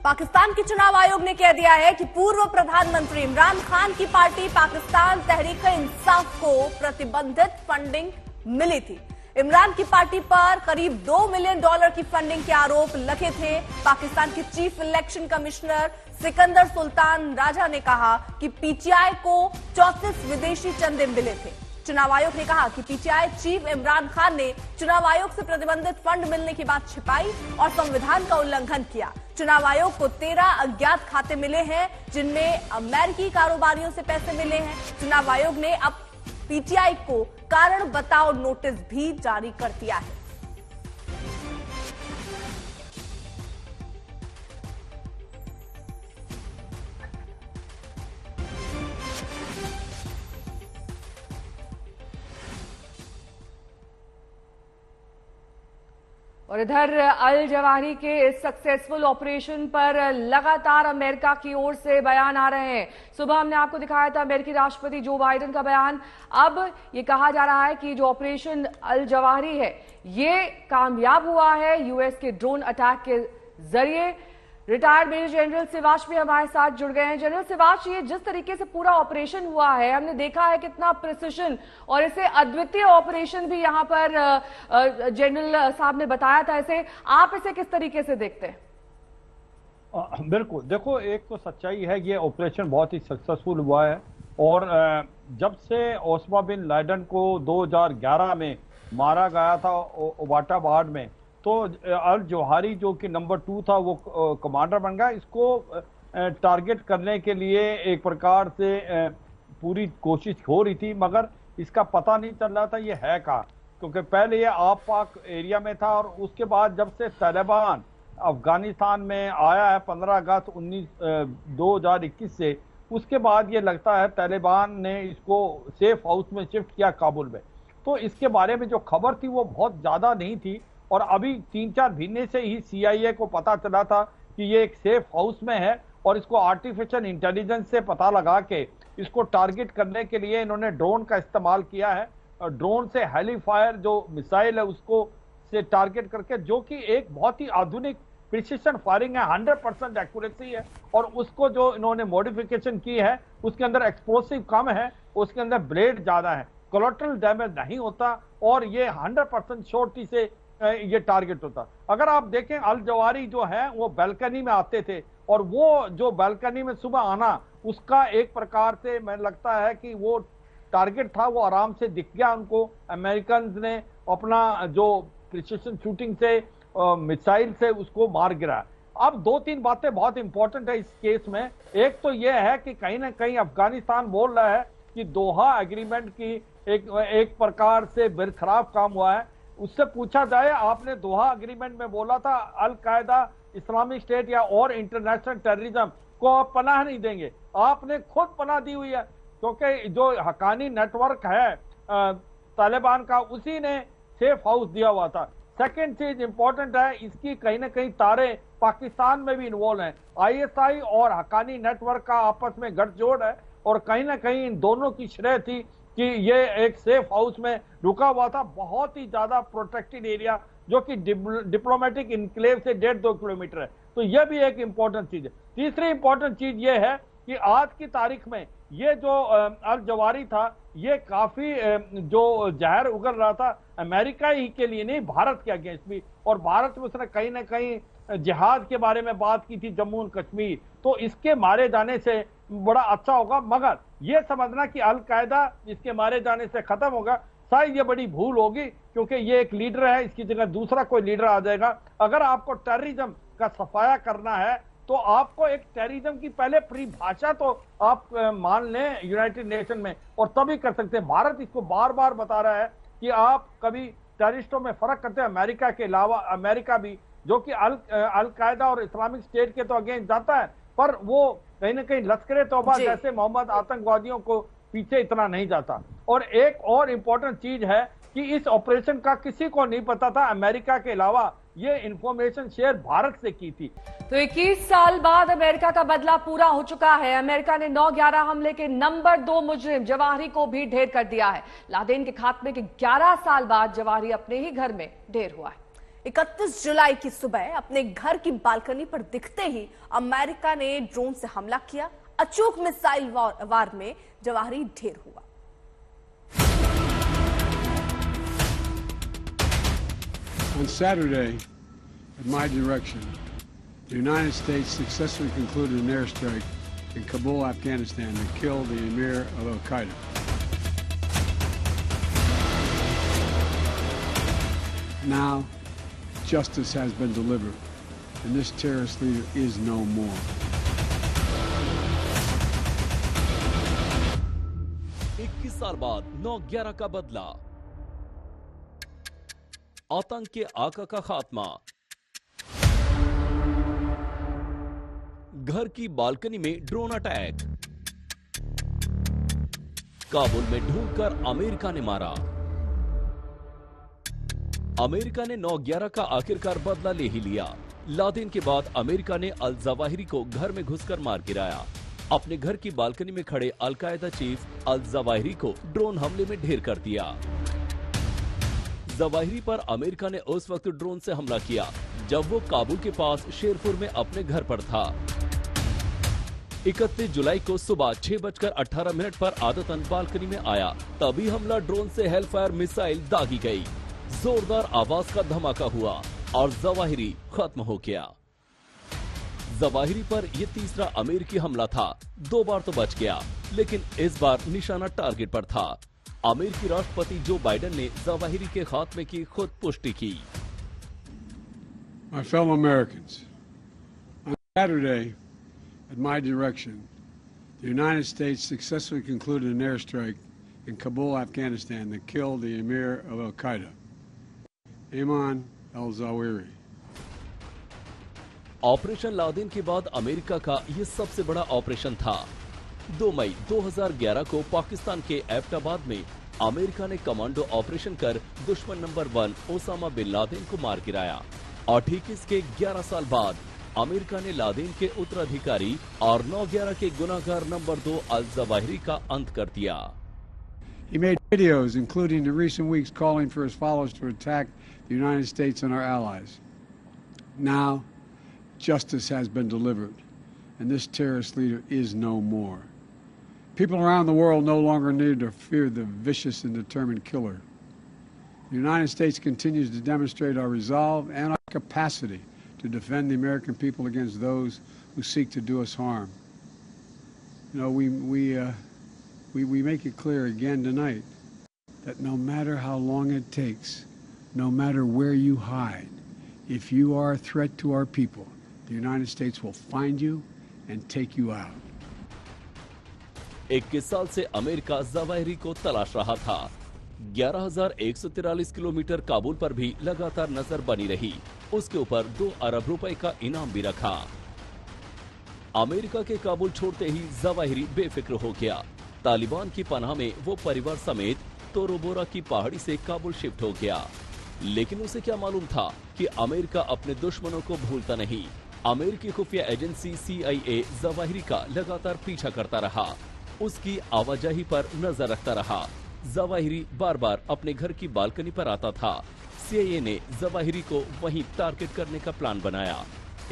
पाकिस्तान के चुनाव आयोग ने कह दिया है कि पूर्व प्रधानमंत्री इमरान खान की पार्टी पाकिस्तान तहरीक-ए-इंसाफ को प्रतिबंधित फंडिंग मिली थी। इमरान की पार्टी पर करीब $2 मिलियन की फंडिंग के आरोप लगे थे। पाकिस्तान के chief election commissioner Sikandar Sultan Raja ने कहा कि पीटीआई को 34 विदेशी चंदे मिले थे। चुनाव आयोग ने कहा कि पीटीआई चीफ इमरान खान ने चुनाव आयोग से प्रतिबंधित फंड मिलने की बात छिपाई और संविधान का उल्लंघन किया। चुनाव आयोग को 13 अज्ञात खाते मिले हैं, जिनमें अमेरिकी कारोबारियों से पैसे मिले हैं। चुनाव आयोग ने अब पीटीआई को कारण बताओ नोटिस भी जारी कर दिया है। और इधर अल जवाहिरी के इस सक्सेसफुल ऑपरेशन पर लगातार अमेरिका की ओर से बयान आ रहे हैं। सुबह हमने आपको दिखाया था अमेरिकी राष्ट्रपति जो बाइडेन का बयान। अब ये कहा जा रहा है कि जो ऑपरेशन अल जवाहिरी है ये कामयाब हुआ है यूएस के ड्रोन अटैक के जरिए। रिटायर्ड मेजर जनरल सिवाच भी हमारे साथ जुड़ गए हैं। जनरल सिवाच, ये जिस तरीके से पूरा ऑपरेशन हुआ है, हमने देखा है कितना प्रिसिशन और इसे अद्वितीय ऑपरेशन भी यहाँ पर जनरल साहब ने बताया था। इसे आप इसे किस तरीके से देखते हैं? बिल्कुल, देखो, एक तो सच्चाई है ये ऑपरेशन बहुत ही सक्सेसफुल हुआ है। और जब से ओसामा बिन लादेन को 2011 में मारा गया था ओबाटाबाद में, तो अल जवाहिरी जो कि नंबर 2 था वो कमांडर बन गया। इसको टारगेट करने के लिए एक प्रकार से पूरी कोशिश हो रही थी, मगर इसका पता नहीं चल रहा था ये है कहाँ, क्योंकि पहले ये आप पाक एरिया में था। और उसके बाद जब से तालिबान अफगानिस्तान में आया है 15 अगस्त 2021 से, उसके बाद ये लगता है तालिबान ने इसको सेफ हाउस में शिफ्ट किया काबुल में। तो इसके बारे में जो खबर थी वो बहुत ज़्यादा नहीं थी। और अभी 3-4 महीने से ही CIA को पता चला था कि ये एक सेफ हाउस में है, और इसको आर्टिफिशियल इंटेलिजेंस से पता लगा के इसको टारगेट करने के लिए इन्होंने ड्रोन का इस्तेमाल किया है। और ड्रोन से हेलीफायर जो मिसाइल है उसको से टारगेट करके, जो कि एक बहुत ही आधुनिक प्रिसिशन फायरिंग है, 100% एक्यूरेसी है। और उसको जो इन्होंने मॉडिफिकेशन की है उसके अंदर एक्सप्लोसिव कम है, उसके अंदर ब्लेड ज़्यादा है, कोलेटरल डैमेज नहीं होता, और ये 100% श्योरिटी से ये टारगेट होता। अगर आप देखें अल जवाहिरी जो है वो बालकनी में आते थे, और वो जो बालकनी में सुबह आना उसका एक प्रकार से मैं लगता है कि वो टारगेट था, वो आराम से दिख गया उनको। अमेरिकन ने अपना जो प्रिसिशन शूटिंग से मिसाइल से उसको मार गिरा। अब 2-3 बातें बहुत इंपॉर्टेंट है इस केस में। एक तो ये है कि कहीं ना कहीं अफगानिस्तान बोल रहा है कि दोहा एग्रीमेंट की एक प्रकार से बरखराब काम हुआ है। उससे पूछा जाए, आपने दोहा एग्रीमेंट में बोला था अल कायदा, इस्लामिक स्टेट या और इंटरनेशनल टेररिज्म को आप पनाह नहीं देंगे। आपने खुद पनाह दी हुई है, क्योंकि जो हकानी नेटवर्क है तालिबान का, उसी ने सेफ हाउस दिया हुआ था। सेकंड चीज इंपॉर्टेंट है, इसकी कहीं ना कहीं तारे पाकिस्तान में भी इन्वॉल्व हैं। ISI और हकानी नेटवर्क का आपस में गठजोड़ है, और कहीं ना कहीं इन दोनों की श्रेय थी कि ये एक सेफ हाउस में रुका हुआ था, बहुत ही ज्यादा प्रोटेक्टेड एरिया, जो कि डिप्लोमेटिक इनक्लेव से 1.5-2 किलोमीटर है। तो यह भी एक इंपॉर्टेंट चीज है। तीसरी इंपॉर्टेंट चीज ये है कि आज की तारीख में ये जो अल जवाहिरी था, ये काफी जो जहर उगल रहा था अमेरिका ही के लिए नहीं, भारत के अगेंस्ट भी। और भारत में उसने कहीं ना कहीं जिहाद के बारे में बात की थी, जम्मू और कश्मीर। तो इसके मारे जाने से बड़ा अच्छा होगा, मगर ये समझना कि अल कायदा इसके मारे जाने से खत्म होगा, शायद ये बड़ी भूल होगी, क्योंकि ये एक लीडर है, इसकी जगह दूसरा कोई लीडर आ जाएगा। अगर आपको टेररिज्म का सफाया करना है तो आपको एक टेररिज्म की पहले परिभाषा तो आप मान लें यूनाइटेड नेशन में, और तभी कर सकते हैं। भारत इसको बार बार बता रहा है कि आप कभी टेररिस्टों में फर्क करते हैं। अमेरिका के अलावा अमेरिका भी, जो कि अल कायदा और इस्लामिक स्टेट के तो अगेंस्ट जाता है, पर वो कहीं ना कहीं लश्कर तौबा जैसे मोहम्मद आतंकवादियों को पीछे इतना नहीं जाता। और एक और इंपॉर्टेंट चीज है कि इस ऑपरेशन का किसी को नहीं पता था, अमेरिका के अलावा ये इंफॉर्मेशन शेयर भारत से की थी। तो 21 साल बाद अमेरिका का बदला पूरा हो चुका है। अमेरिका ने 9/11 हमले के नंबर 2 मुजरिम जवाहिरी को भी ढेर कर दिया है। लादेन के खात्मे के 11 साल बाद जवाहिरी अपने ही घर में ढेर हुआ है। 31 जुलाई की सुबह अपने घर की बालकनी पर दिखते ही अमेरिका ने ड्रोन से हमला किया। अचूक मिसाइल वार में जवाहिरी ढेर हुआ। On Saturday, at my direction, the United States successfully concluded an airstrike in Kabul, Afghanistan, to kill the emir of Al-Qaeda. Now, justice has been delivered, and this terrorist leader is no more. 21 साल बाद 9/11 का बदला, आतंक के आका का खात्मा, घर की बालकनी में ड्रोन अटैक, काबुल में ढूंढकर अमेरिका ने मारा। अमेरिका ने 9/11 का आखिरकार बदला ले ही लिया। लादेन के बाद अमेरिका ने अल जवाहिरी को घर में घुसकर मार गिराया। अपने घर की बालकनी में खड़े अल-कायदा चीफ अल जवाहिरी को ड्रोन हमले में ढेर कर दिया। जवाहिरी पर अमेरिका ने उस वक्त ड्रोन से हमला किया जब वो काबुल के पास शेरपुर में अपने घर पर था। 31 जुलाई को सुबह 6:18 पर आदतन बालकनी में आया, तभी हमला ड्रोन से हेलफायर मिसाइल दागी गई। जोरदार आवाज का धमाका हुआ और जवाहिरी खत्म हो गया। जवाहिरी पर यह तीसरा अमेरिकी हमला था। 2 बार तो बच गया, लेकिन इस बार निशाना टारगेट पर था। अमेरिकी राष्ट्रपति जो बाइडेन ने जवाहिरी के खात्मे की खुद पुष्टि की। My fellow Americans, on Saturday, at my direction, the United States successfully concluded an airstrike in Kabul, Afghanistan, that killed the emir of Al-Qaeda, Ayman al-Zawahiri. Operation Laden के बाद America का यह सबसे बड़ा ऑपरेशन था। 2 मई 2011 को पाकिस्तान के एबटाबाद में अमेरिका ने कमांडो ऑपरेशन कर दुश्मन नंबर 1 ओसामा बिन लादेन को मार गिराया। और ठीक इसके 11 साल बाद अमेरिका ने लादेन के उत्तराधिकारी और 9/11 के गुनाहगार नंबर 2 अल जवाहिरी का अंत कर दिया। He made videos, including in recent weeks, calling for his followers to attack the United States and our allies. Now, justice has been delivered, and this terrorist leader is no more. People around the world no longer need to fear the vicious and determined killer. The United States continues to demonstrate our resolve and our capacity to defend the American people against those who seek to do us harm. You know, we make it clear again tonight that no matter how long it takes, no matter where you hide, if you are a threat to our people, the United States will find you and take you out. 21 साल से America Zawahiri को तलाश रहा था। 11,143 kilometre Kabul पर भी लगातार नजर बनी रही। उसके ऊपर 2 अरब रुपए का इनाम भी रखा। अमेरिका के काबुल छोड़ते ही जवाहिरी बेफिक्र हो गया। तालिबान की पनाह में वो परिवार समेत तोरोबोरा की पहाड़ी से काबुल शिफ्ट हो गया। लेकिन उसे क्या मालूम था कि अमेरिका अपने दुश्मनों को भूलता नहीं। अमेरिकी खुफिया एजेंसी CIA जवाहिरी का लगातार पीछा करता रहा, उसकी आवाजाही पर नजर रखता रहा। जवाहिरी बार बार अपने घर की बालकनी पर आता था। CIA ने जवाहिरी को वहीं टारगेट करने का प्लान बनाया।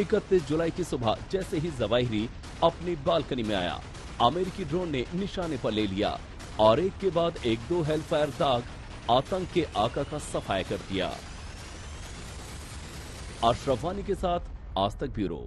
31 जुलाई की सुबह जैसे ही जवाहिरी अपनी बालकनी में आया, अमेरिकी ड्रोन ने निशाने पर ले लिया और एक के बाद एक 2 हेलफायर दाग आतंक के आका का सफाया कर दिया। अशरफ वानी के साथ आज तक ब्यूरो।